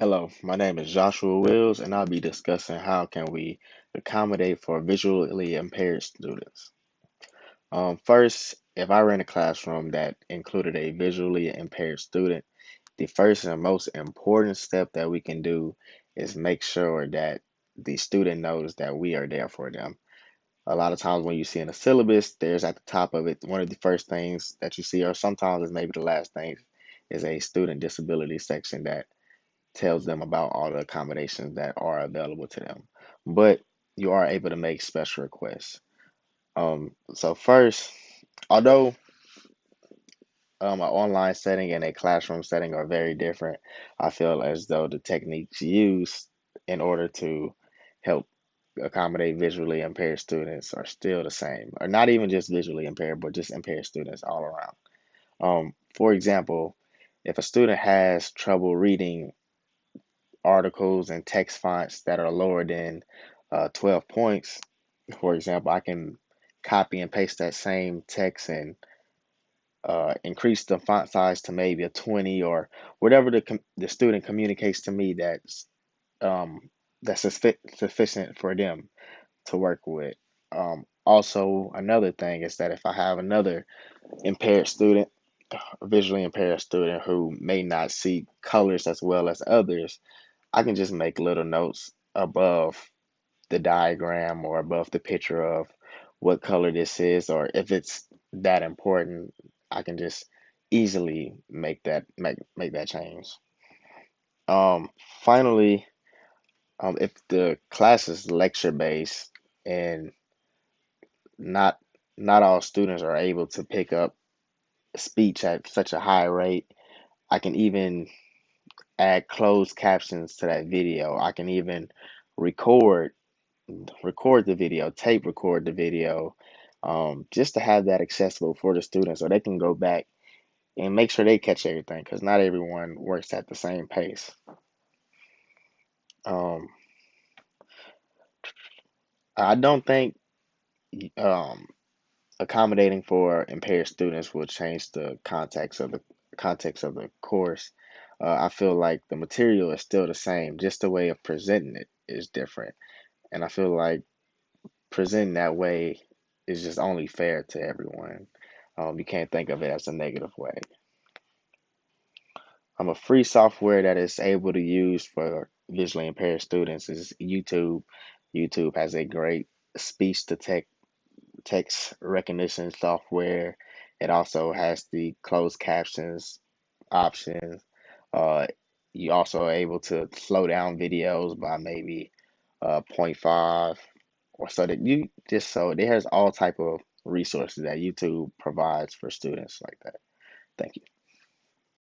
Hello, my name is Joshua Wills, and I'll be discussing how can we accommodate for visually impaired students. First, if I were in a classroom that included a visually impaired student, the first and most important step that we can do is make sure that the student knows that we are there for them. A lot of times when you see in a syllabus, there's at the top of it, one of the first things that you see, or sometimes it's maybe the last thing, is a student disability section that tells them about all the accommodations that are available to them. But you are able to make special requests. So first, although an online setting and a classroom setting are very different, I feel as though the techniques used in order to help accommodate visually impaired students are still the same, or not even just visually impaired, but just impaired students all around. For example, if a student has trouble reading articles and text fonts that are lower than 12 points, for example, I can copy and paste that same text and increase the font size to maybe a 20 or whatever the student communicates to me um, sufficient for them to work with. Also, another thing is that if I have another impaired student, a visually impaired student who may not see colors as well as others, I can just make little notes above the diagram or above the picture of what color this is, or if it's that important, I can just easily make that change. Um, Finally, if the class is lecture based and not not all students are able to pick up speech at such a high rate, I can even add closed captions to that video. I can even record record the video, tape record the video, just to have that accessible for the students so they can go back and make sure they catch everything because not everyone works at the same pace. Um, I don't think um, accommodating for impaired students will change the context of the course. I feel like the material is still the same, just the way of presenting it is different, and I feel like presenting that way is just only fair to everyone. You can't think of it as a negative way. A free software that is able to use for visually impaired students is YouTube. YouTube has a great speech to text recognition software. It also has the closed captions options. Uh, you also are able to slow down videos by maybe point 0.5 or so that you just so there's all type of resources that YouTube provides for students like that. Thank you.